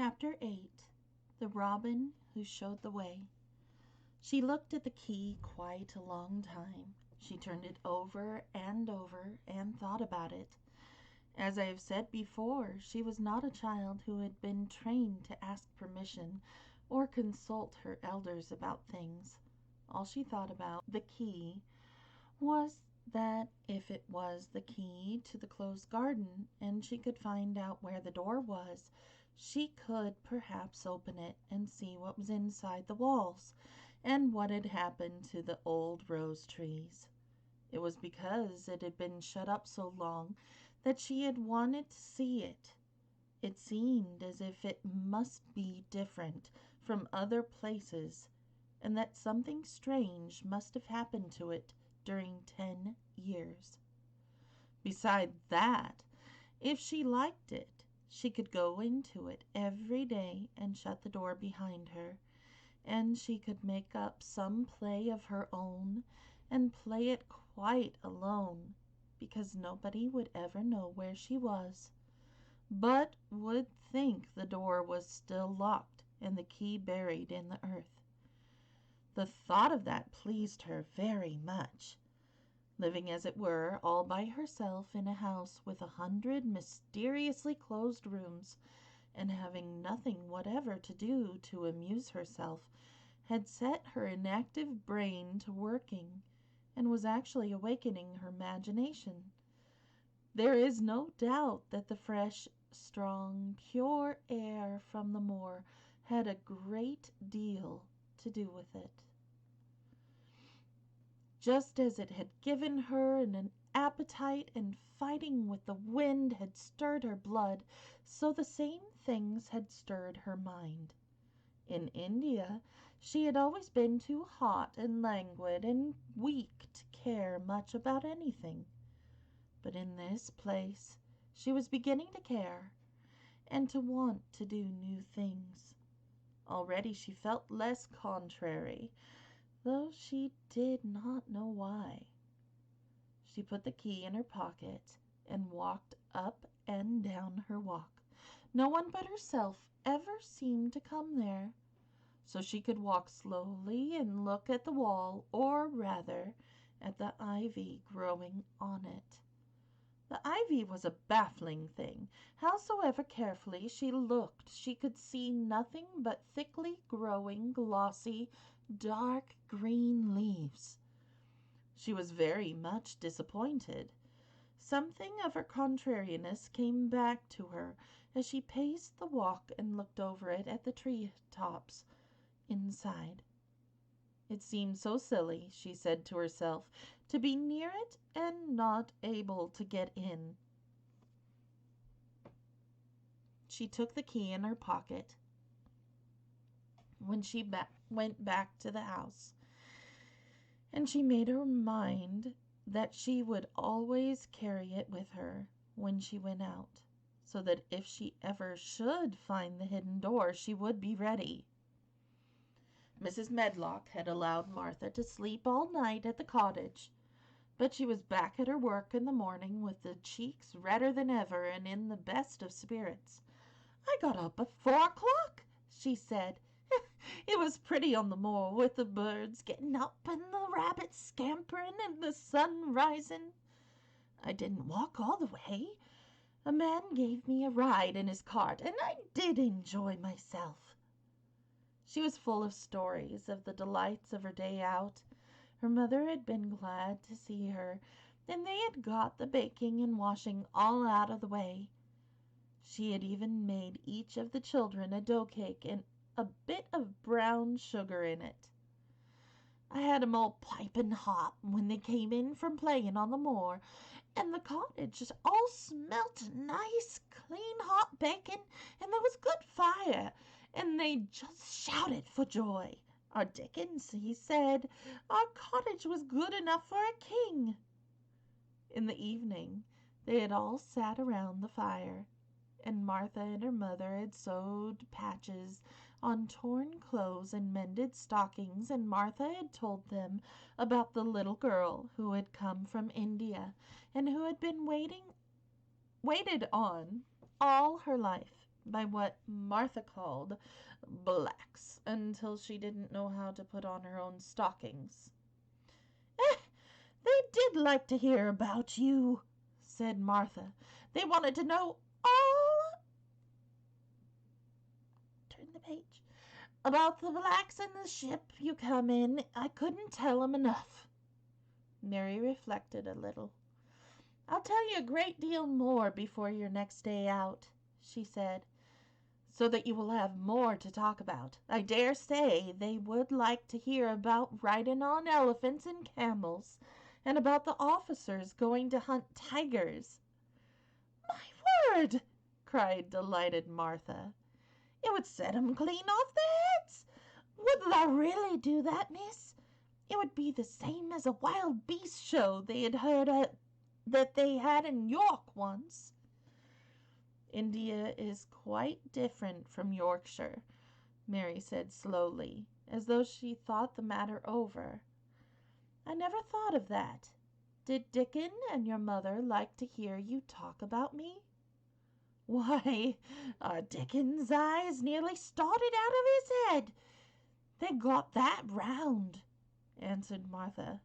Chapter 8. The Robin Who Showed the Way. She looked at the key quite a long time. She turned it over and thought about it. As I have said before, she was not a child who had been trained to ask permission or consult her elders about things. All she thought about the key was that if it was the key to the closed garden and she could find out where the door was, she could perhaps open it and see what was inside the walls and what had happened to the old rose trees. It was because it had been shut up so long that she had wanted to see it. It seemed as if it must be different from other places, and that something strange must have happened to it during 10 years. Beside that, if she liked it, she could go into it every day and shut the door behind her, and she could make up some play of her own and play it quite alone, because nobody would ever know where she was, but would think the door was still locked and the key buried in the earth. The thought of that pleased her very much. Living, as it were, all by herself in a house with 100 mysteriously closed rooms, and having nothing whatever to do to amuse herself, had set her inactive brain to working, and was actually awakening her imagination. There is no doubt that the fresh, strong, pure air from the moor had a great deal to do with it. Just as it had given her an appetite and fighting with the wind had stirred her blood, so the same things had stirred her mind. In India she had always been too hot and languid and weak to care much about anything. But in this place she was beginning to care, and to want to do new things. Already she felt less contrary, though she did not know why. She put the key in her pocket and walked up and down her walk. No one but herself ever seemed to come there, so she could walk slowly and look at the wall, or rather at the ivy growing on it. The ivy was a baffling thing. Howsoever carefully she looked, she could see nothing but thickly growing, glossy, dark green leaves. She was very much disappointed. Something of her contrariness came back to her as she paced the walk and looked over it at the tree tops inside. It seemed so silly, she said to herself, to be near it and not able to get in. She took the key in her pocket when she went back to the house, and she made her mind that she would always carry it with her when she went out, so that if she ever should find the hidden door, she would be ready. Mrs. Medlock had allowed Martha to sleep all night at the cottage, but she was back at her work in the morning with the cheeks redder than ever and in the best of spirits. "I got up at 4 o'clock," she said. "It was pretty on the moor, with the birds getting up and the rabbits scampering and the sun rising. I didn't walk all the way. A man gave me a ride in his cart, and I did enjoy myself." She was full of stories of the delights of her day out. Her mother had been glad to see her, and they had got the baking and washing all out of the way. She had even made each of the children a dough cake and a bit of brown sugar in it. "I had 'em all piping hot when they came in from playing on the moor, and the cottage all smelt nice, clean hot bacon, and there was good fire, and they just shouted for joy. Our Dickens, he said, our cottage was good enough for a king." In the evening they had all sat around the fire, and Martha and her mother had sewed patches on torn clothes and mended stockings, and Martha had told them about the little girl who had come from India and who had been waited on all her life by what Martha called blacks until she didn't know how to put on her own stockings. They did like to hear about you, said Martha. They wanted to know all, turn the page, about the blacks and the ship you come in. I couldn't tell 'em enough. Mary reflected a little. I'll tell you a great deal more before your next day out, she said, so that you will have more to talk about. I dare say they would like to hear about riding on elephants and camels, and about the officers going to hunt tigers. My word! Cried delighted Martha. It would set 'em clean off their heads. Would they really do that, miss? It would be the same as a wild beast show they had heard that they had in York once. India is quite different from Yorkshire, Mary said slowly, as though she thought the matter over. I never thought of that. Did Dickon and your mother like to hear you talk about me? Why, Dickon's eyes nearly started out of his head. They got that round, answered Martha.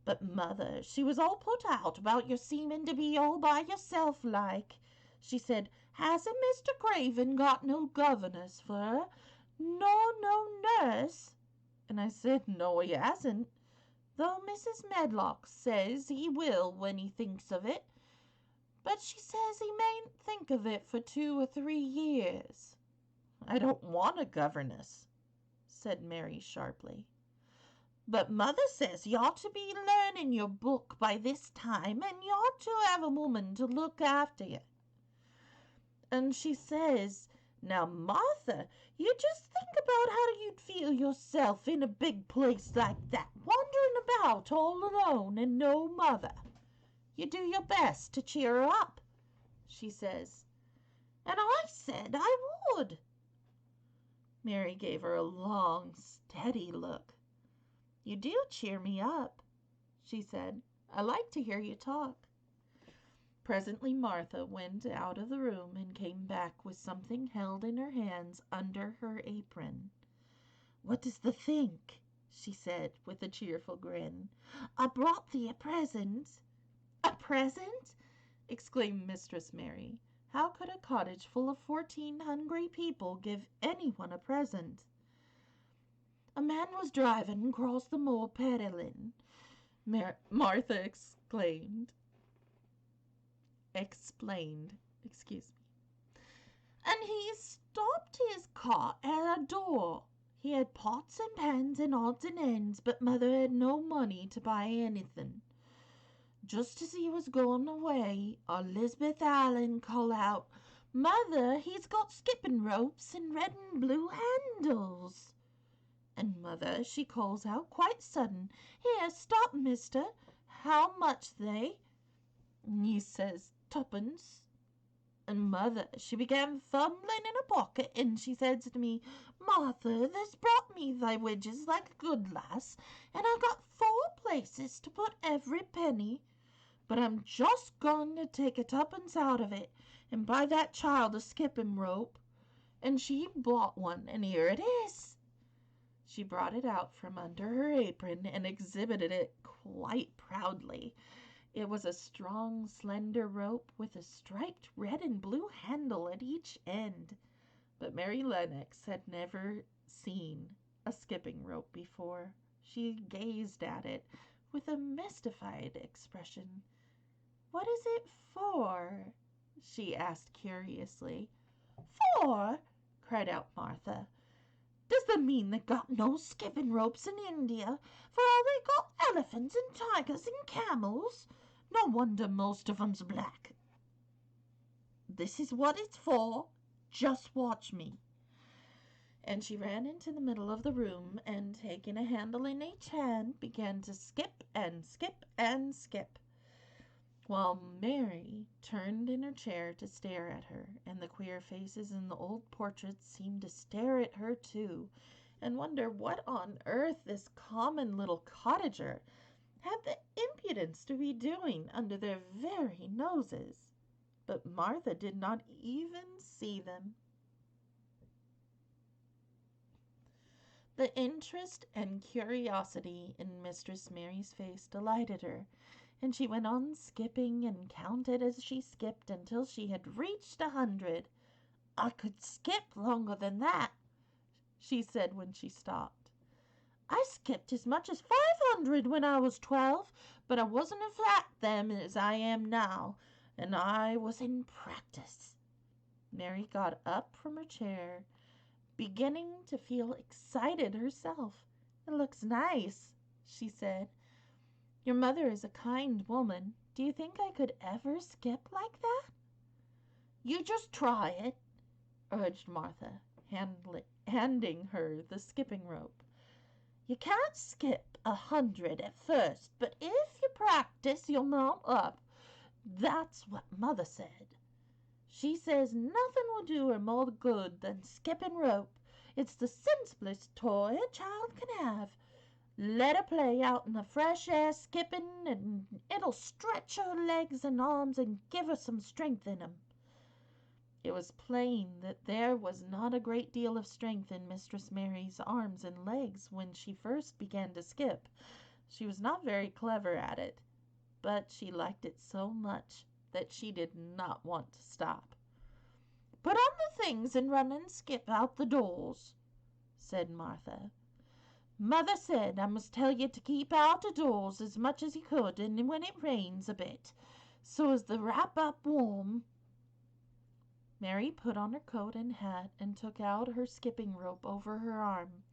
But mother, she was all put out about your seeming to be all by yourself like. She said, hasn't Mr. Craven got no governess for her, nor no nurse? And I said, no, he hasn't, though Mrs. Medlock says he will when he thinks of it. But she says he mayn't think of it for 2 or 3 years. I don't want a governess, said Mary sharply. But mother says you ought to be learning your book by this time, and you ought to have a woman to look after you. And she says, now, Martha, you just think about how you'd feel yourself in a big place like that, wandering about all alone and no mother. You do your best to cheer her up, she says. And I said I would. Mary gave her a long, steady look. You do cheer me up, she said. I like to hear you talk. Presently Martha went out of the room and came back with something held in her hands under her apron. What does thee think? She said with a cheerful grin. I brought thee a present. A present? Exclaimed Mistress Mary. How could a cottage full of 14 hungry people give anyone a present? A man was driving across the moor peddling, Martha explained, and he stopped his cart at a door. He had pots and pans and odds and ends, but mother had no money to buy anything. Just as he was going away, Elizabeth Allen called out, Mother, he's got skipping ropes and red and blue handles. And mother, she calls out quite sudden, Here, stop, mister. How much they? And he says, 2pence. And mother, she began fumbling in her pocket, and she says to me, Martha, thou's brought me thy wages like a good lass, and I've got 4 places to put every penny. But I'm just going to take a 2pence out of it, and buy that child a skipping rope. And she bought one, and here it is. She brought it out from under her apron and exhibited it quite proudly. It was a strong, slender rope with a striped red and blue handle at each end. But Mary Lennox had never seen a skipping rope before. She gazed at it with a mystified expression. What is it for? She asked curiously. For? Cried out Martha. Does that mean they got no skipping ropes in India? For all they got elephants and tigers and camels? No wonder most of 'em's black. This is what it's for. Just watch me. And she ran into the middle of the room and, taking a handle in each hand, began to skip and skip and skip, while Mary turned in her chair to stare at her, and the queer faces in the old portraits seemed to stare at her too, and wonder what on earth this common little cottager had the impudence to be doing under their very noses. but Martha did not even see them. The interest and curiosity in Mistress Mary's face delighted her, and she went on skipping and counted as she skipped until she had reached 100. "I could skip longer than that," she said when she stopped. "I skipped as much as 500 when I was 12, but I wasn't as fat then as I am now, and I was in practice." Mary got up from her chair, beginning to feel excited herself. "It looks nice," she said. "Your mother is a kind woman. Do you think I could ever skip like that?" "You just try it," urged Martha, handing her the skipping rope. "You can't skip 100 at first, but if you practice you'll mount up. That's what Mother said. She says nothing will do her more good than skipping rope. It's the simplest toy a child can have. Let her play out in the fresh air skipping, and it'll stretch her legs and arms and give her some strength in 'em." It was plain that there was not a great deal of strength in Mistress Mary's arms and legs when she first began to skip. She was not very clever at it, but she liked it so much that she did not want to stop. "Put on the things and run and skip out the doors," said Martha. "Mother said I must tell you to keep out of doors as much as you could, and when it rains a bit, so as to wrap up warm." Mary put on her coat and hat and took out her skipping rope over her arm.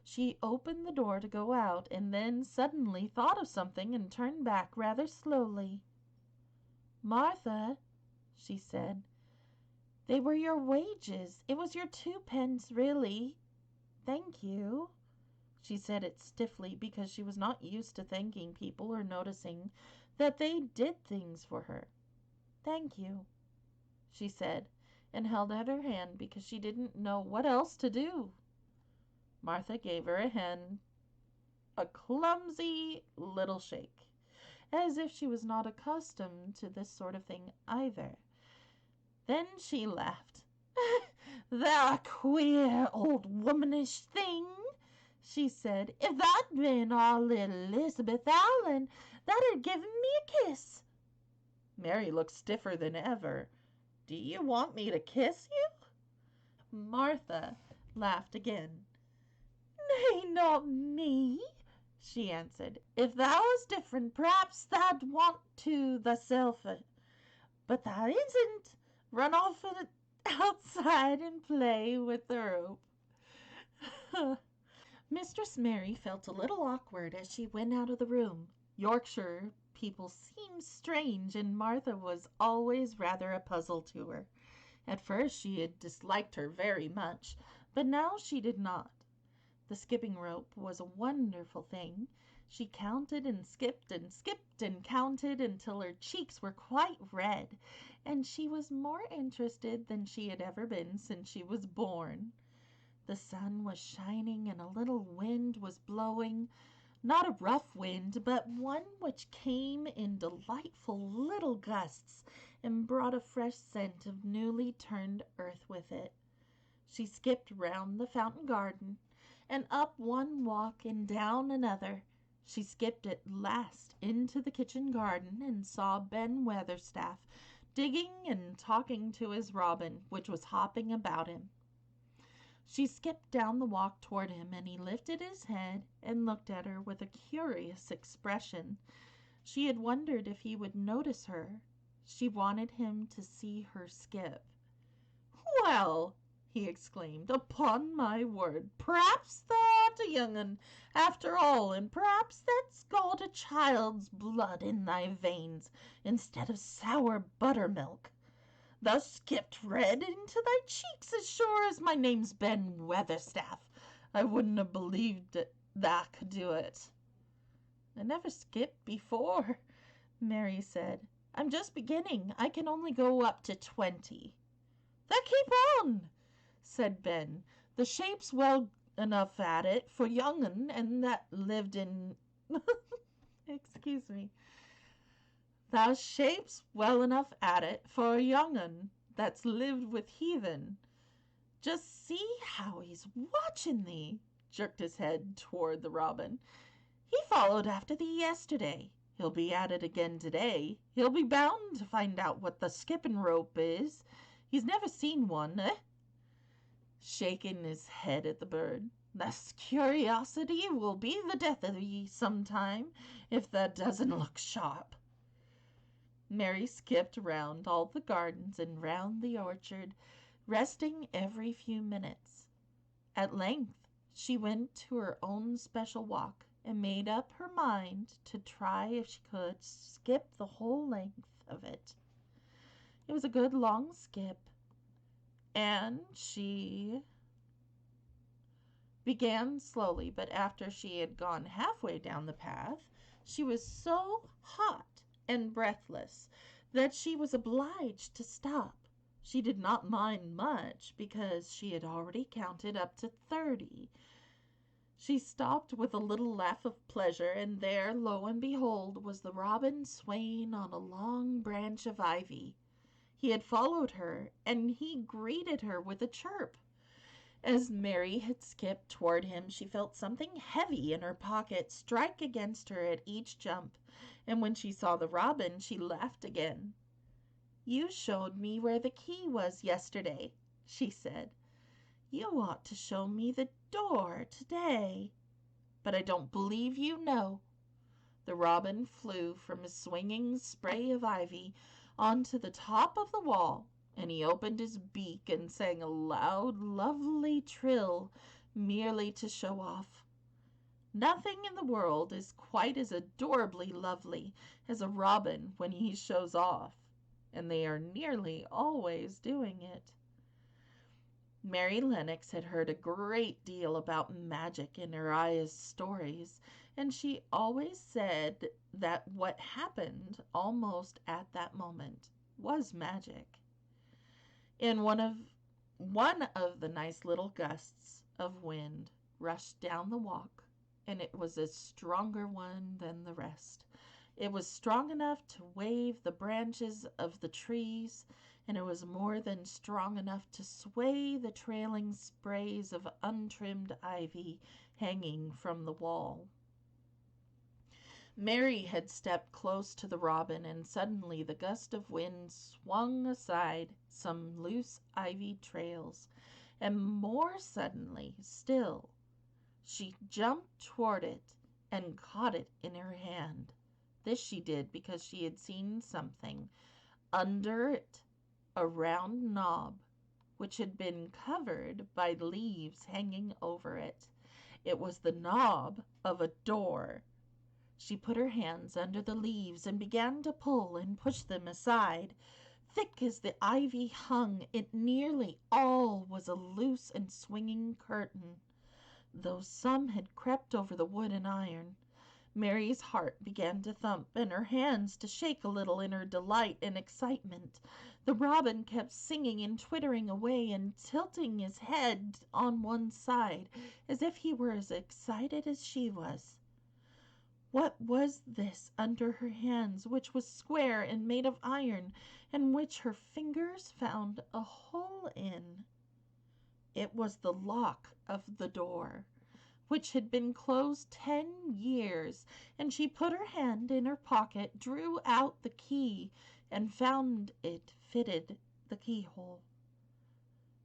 She opened the door to go out, and then suddenly thought of something and turned back rather slowly. "Martha," she said, "they were your wages. It was your 2 pence, really. Thank you." She said it stiffly because she was not used to thanking people or noticing that they did things for her. "Thank you," she said, and held out her hand because she didn't know what else to do. Martha gave her a clumsy little shake, as if she was not accustomed to this sort of thing either. Then she laughed. "They're a queer old womanish thing," she said. "If that'd been our little Elizabeth Allen, that'd have given me a kiss." Mary looked stiffer than ever. "Do you want me to kiss you?" Martha laughed again. "Nay, not me," she answered. "If thou was different, perhaps thou'd want to thyself. But thou isn't. Run off outside and play with the rope." Mistress Mary felt a little awkward as she went out of the room. Yorkshire people seemed strange, and Martha was always rather a puzzle to her. At first she had disliked her very much, but now she did not. The skipping rope was a wonderful thing. She counted and skipped and counted until her cheeks were quite red, and she was more interested than she had ever been since she was born. The sun was shining and a little wind was blowing, not a rough wind, but one which came in delightful little gusts and brought a fresh scent of newly turned earth with it. She skipped round the fountain garden, and up one walk and down another. She skipped at last into the kitchen garden and saw Ben Weatherstaff digging and talking to his robin, which was hopping about him. She skipped down the walk toward him, and he lifted his head and looked at her with a curious expression. She had wondered if he would notice her. She wanted him to see her skip. "Well," he exclaimed, "upon my word, p'raps thou art a young un after all, and p'raps thou'st got a child's blood in thy veins instead of sour buttermilk. Thou skipped red into thy cheeks as sure as my name's Ben Weatherstaff. I wouldn't have believed thou could do it." "I never skipped before," Mary said. "I'm just beginning. I can only go up to 20. "Then keep on," said Ben. "The shape's well enough at it for young un and that lived in excuse me. Thou shapes well enough at it for a young un that's lived with heathen. Just see how he's watching thee," jerked his head toward the robin. "He followed after thee yesterday. He'll be at it again today. He'll be bound to find out what the skipping rope is. He's never seen one, eh?" Shaking his head at the bird. "This curiosity will be the death of thee sometime, if thou doesn't look sharp." Mary skipped round all the gardens and round the orchard, resting every few minutes. At length she went to her own special walk and made up her mind to try if she could skip the whole length of it. It was a good long skip, and she began slowly, but after she had gone halfway down the path, she was so hot and breathless that she was obliged to stop. She did not mind much, because she had already counted up to 30. She stopped with a little laugh of pleasure, and there, lo and behold, was the robin swaying on a long branch of ivy. He had followed her, and he greeted her with a chirp. As Mary had skipped toward him, she felt something heavy in her pocket strike against her at each jump, and when she saw the robin, she laughed again. "You showed me where the key was yesterday," she said. "You ought to show me the door today. But I don't believe you know." The robin flew from his swinging spray of ivy onto the top of the wall, and he opened his beak and sang a loud, lovely trill, merely to show off. Nothing in the world is quite as adorably lovely as a robin when he shows off, and they are nearly always doing it. Mary Lennox had heard a great deal about magic in Uriah's stories, and she always said that what happened almost at that moment was magic. In one of the nice little gusts of wind rushed down the walk, and it was a stronger one than the rest. It was strong enough to wave the branches of the trees, and it was more than strong enough to sway the trailing sprays of untrimmed ivy hanging from the wall. Mary had stepped close to the robin, and suddenly the gust of wind swung aside some loose ivy trails, and more suddenly still she jumped toward it and caught it in her hand. This she did because she had seen something under it, a round knob which had been covered by leaves hanging over it. It was the knob of a door. She put her hands under the leaves and began to pull and push them aside. Thick as the ivy hung, it nearly all was a loose and swinging curtain, though some had crept over the wood and iron. Mary's heart began to thump, and her hands to shake a little in her delight and excitement. The robin kept singing and twittering away and tilting his head on one side, as if he were as excited as she was. What was this under her hands, which was square and made of iron, and which her fingers found a hole in? It was the lock of the door, which had been closed 10 years, and she put her hand in her pocket, drew out the key, and found it fitted the keyhole.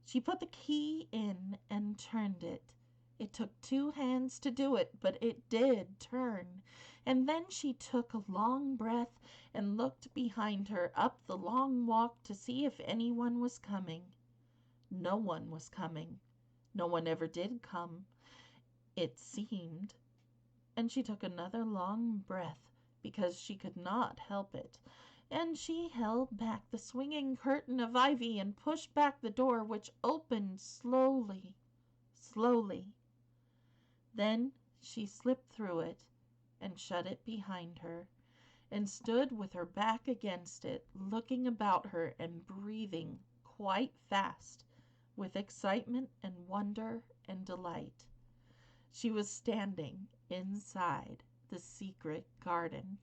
She put the key in and turned it. It took 2 hands to do it, but it did turn. And then she took a long breath and looked behind her up the long walk to see if anyone was coming. No one was coming. No one ever did come, it seemed. And she took another long breath, because she could not help it, and she held back the swinging curtain of ivy and pushed back the door, which opened slowly, slowly. Then she slipped through it and shut it behind her, and stood with her back against it, looking about her and breathing quite fast with excitement and wonder and delight. She was standing inside the secret garden.